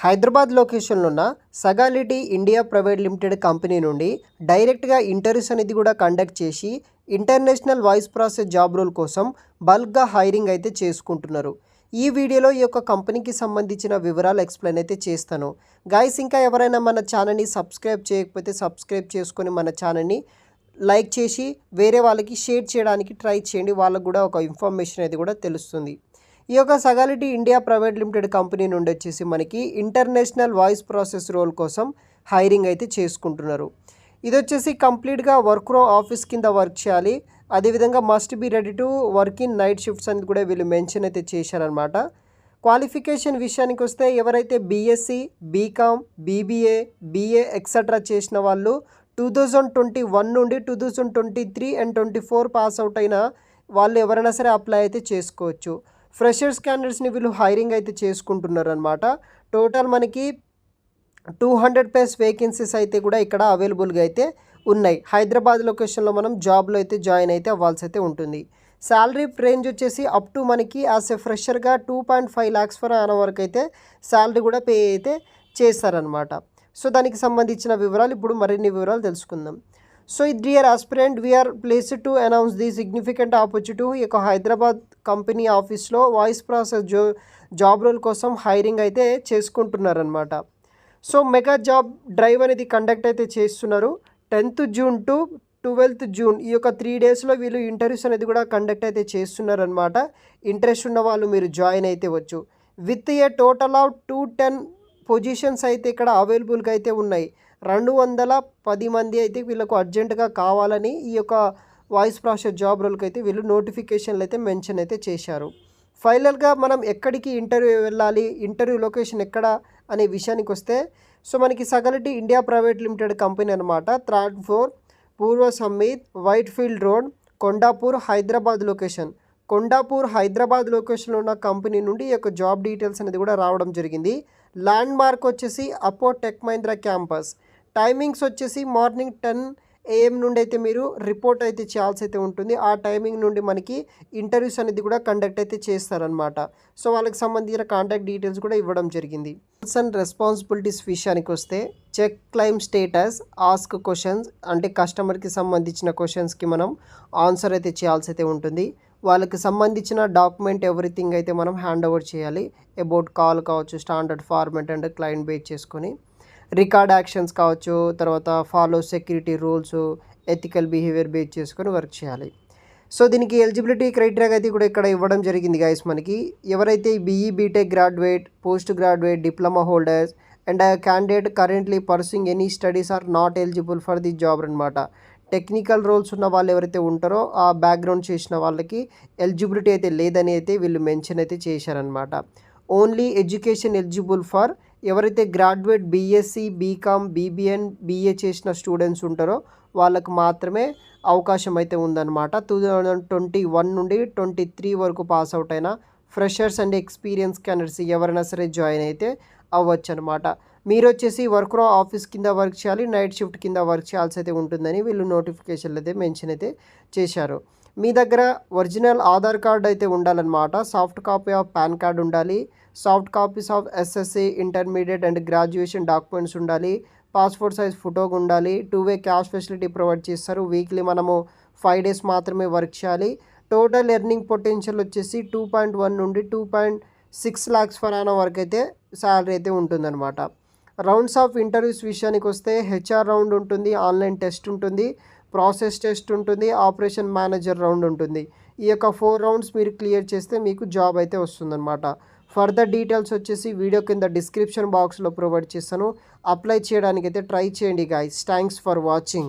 హైదరాబాద్ లొకేషన్లో ఉన్న Sagility India private limited company నుండి డైరెక్ట్గా ఇంటర్వ్యూస్ అనేది కూడా కండక్ట్ చేసి international voice process job role కోసం బల్క్గా హైరింగ్ అయితే చేసుకుంటున్నారు. ఈ వీడియోలో ఈ యొక్క కంపెనీకి సంబంధించిన వివరాలు ఎక్స్ప్లెయిన్ అయితే చేస్తాను. గైస్, ఇంకా ఎవరైనా మన ఛానల్ని సబ్స్క్రైబ్ చేయకపోతే సబ్స్క్రైబ్ చేసుకొని మన ఛానల్ని లైక్ చేసి వేరే వాళ్ళకి షేర్ చేయడానికి ట్రై చేయండి. వాళ్ళకు కూడా ఒక ఇన్ఫర్మేషన్ అనేది కూడా తెలుస్తుంది. ఈ యొక్క సగాలిటీ ఇండియా ప్రైవేట్ లిమిటెడ్ కంపెనీ నుండి వచ్చేసి మనకి ఇంటర్నేషనల్ వాయిస్ ప్రాసెస్ రోల్ కోసం హైరింగ్ అయితే చేసుకుంటున్నారు. ఇది వచ్చేసి కంప్లీట్గా వర్క్ ఫ్రమ్ ఆఫీస్ కింద వర్క్ చేయాలి. అదేవిధంగా must be ready to work in night shifts అనేది కూడా వీళ్ళు మెన్షన్ అయితే చేశారనమాట. క్వాలిఫికేషన్ విషయానికి వస్తే ఎవరైతే BSc, BCom, BBA, BA etcetera చేసిన వాళ్ళు 2021 నుండి 2023 అండ్ 24 పాస్ అవుట్ అయిన వాళ్ళు ఎవరైనా సరే అప్లై అయితే చేసుకోవచ్చు. ఫ్రెషర్స్ క్యాండిడేట్స్ని వీళ్ళు హైరింగ్ అయితే చేసుకుంటున్నారు అనమాట. టోటల్ మనకి 200+ వేకెన్సీస్ అయితే కూడా ఇక్కడ అవైలబుల్గా అయితే ఉన్నాయి. హైదరాబాద్ లొకేషన్లో మనం జాబ్లో అయితే జాయిన్ అయితే అవ్వాల్సి అయితే ఉంటుంది. శాలరీ రేంజ్ వచ్చేసి అప్ టు మనకి యాజ్ ఎ ఫ్రెషర్గా 2.5 lakhs ఫర్ అన్న వరకు అయితే శాలరీ కూడా పే అయితే చేస్తారనమాట. సో దానికి సంబంధించిన వివరాలు ఇప్పుడు మరిన్ని వివరాలు తెలుసుకుందాం. So dear aspirant, we are placed to announce the significant opportunity. ఈ యొక్క హైదరాబాద్ కంపెనీ ఆఫీస్లో వాయిస్ ప్రాసెస్ జాబ్ రోల్ కోసం హైరింగ్ అయితే చేసుకుంటున్నారనమాట. సో మెగా జాబ్ డ్రైవ్ అనేది కండక్ట్ అయితే చేస్తున్నారు. 10th June to 12th June ఈ యొక్క 3 daysలో వీళ్ళు ఇంటర్వ్యూస్ అనేది కూడా కండక్ట్ అయితే చేస్తున్నారనమాట. ఇంట్రెస్ట్ ఉన్న వాళ్ళు మీరు జాయిన్ అయితే వచ్చు. With a total of 210 positions అయితే ఇక్కడ అవైలబుల్గా అయితే ఉన్నాయి. 210 మంది అయితే వీళ్ళకు అర్జెంటుగా కావాలని ఈ యొక్క వాయిస్ ప్రాసెస్ జాబ్ రోల్కి అయితే వీళ్ళు నోటిఫికేషన్లు అయితే మెన్షన్ అయితే చేశారు. ఫైనల్గా మనం ఎక్కడికి ఇంటర్వ్యూ వెళ్ళాలి, ఇంటర్వ్యూ లొకేషన్ ఎక్కడ అనే విషయానికి వస్తే, సో మనకి Sagility India private limited company అనమాట. 3rd floor, Purva summit, white field road, Kondapur, Hyderabad location. Kondapur Hyderabad లొకేషన్లో ఉన్న కంపెనీ నుండి ఈ యొక్క జాబ్ డీటెయిల్స్ అనేది కూడా రావడం జరిగింది. ల్యాండ్ మార్క్ వచ్చేసి అపో టెక్ మహీంద్రా క్యాంపస్. టైమింగ్స్ వచ్చేసి మార్నింగ్ 10 AM నుండి అయితే మీరు రిపోర్ట్ అయితే చేయాల్సి అయితే ఉంటుంది. ఆ టైమింగ్ నుండి మనకి ఇంటర్వ్యూస్ అనేది కూడా కండక్ట్ అయితే చేస్తారనమాట. సో వాళ్ళకి సంబంధించిన కాంటాక్ట్ డీటెయిల్స్ కూడా ఇవ్వడం జరిగింది. రూల్స్ అండ్ రెస్పాన్సిబిలిటీస్ విషయానికి వస్తే, check claim status, ask questions, అంటే కస్టమర్కి సంబంధించిన క్వశ్చన్స్కి మనం ఆన్సర్ అయితే చేయాల్సి అయితే ఉంటుంది. వాళ్ళకి సంబంధించిన డాక్యుమెంట్ ఎవ్రీథింగ్ అయితే మనం హ్యాండ్ ఓవర్ చేయాలి. అబౌట్ కాల్ కావచ్చు, standard format and client base చేసుకొని, రికార్డ్ యాక్షన్స్ కావచ్చు, తర్వాత follow security rules, ethical behaviour base చేసుకొని వర్క్ చేయాలి. సో దీనికి ఎలిజిబిలిటీ క్రైటీరియా అయితే కూడా ఇక్కడ ఇవ్వడం జరిగింది గైస్. మనకి ఎవరైతే BE BTech graduate, post graduate, diploma holders and candidate currently pursuing any studies are not eligible for the job అనమాట. టెక్నికల్ రోల్స్ ఉన్న వాళ్ళు ఎవరైతే ఉంటారో ఆ బ్యాక్గ్రౌండ్ చేసిన వాళ్ళకి ఎలిజిబిలిటీ అయితే లేదని అయితే వీళ్ళు మెన్షన్ అయితే చేశారనమాట. ఓన్లీ ఎడ్యుకేషన్ ఎలిజిబుల్ ఫర్ ఎవరైతే graduate BSc, BCom, BBN, BA చేసిన స్టూడెంట్స్ ఉంటారో వాళ్ళకు మాత్రమే అవకాశం అయితే ఉందన్నమాట. 2021 నుండి 23 వరకు పాస్ అవుట్ అయిన ఫ్రెషర్స్ అండ్ ఎక్స్పీరియన్స్ క్యాండిడేట్స్ ఎవరైనా సరే జాయిన్ అయితే అవ్వచ్చు అనమాట. మీరు వచ్చేసి వర్క్ ఫ్రమ్ ఆఫీస్ కింద వర్క్ చేయాలి, నైట్ షిఫ్ట్ కింద వర్క్ చేయాల్సి అయితే ఉంటుందని వీళ్ళు నోటిఫికేషన్లు అయితే మెన్షన్ అయితే చేశారు. మీ దగ్గర ఒరిజినల్ ఆధార్ కార్డ్ అయితే ఉండాలన్నమాట. Soft copy of PAN card ఉండాలి. Soft copies of SSC, intermediate and graduation documents ఉండాలి. పాస్పోర్ట్ సైజ్ ఫోటో ఉండాలి. 2-way క్యాష్ ఫెసిలిటీ ప్రొవైడ్ చేస్తారు. వీక్లీ మనము 5 days మాత్రమే వర్క్ చేయాలి. టోటల్ ఎర్నింగ్ పొటెన్షియల్ వచ్చేసి 2.1 నుండి 2.6 lakhs ఫర్ అన్న వరకు అయితే శాలరీ అయితే ఉంటుందన్నమాట. రౌండ్స్ ఆఫ్ ఇంటర్వ్యూస్ విషయానికి వస్తే, హెచ్ఆర్ రౌండ్ ఉంటుంది, ఆన్లైన్ టెస్ట్ ఉంటుంది, ప్రాసెస్ టెస్ట్ ఉంటుంది, ఆపరేషన్ మేనేజర్ రౌండ్ ఉంటుంది. ఈ యొక్క 4 rounds మీరు క్లియర్ చేస్తే మీకు జాబ్ అయితే వస్తుందన్నమాట. ఫర్దర్ డీటెయిల్స్ వచ్చేసి వీడియో కింద డిస్క్రిప్షన్ బాక్స్లో ప్రొవైడ్ చేస్తాను. అప్లై చేయడానికి అయితే ట్రై చేయండి గైస్. Thanks for watching.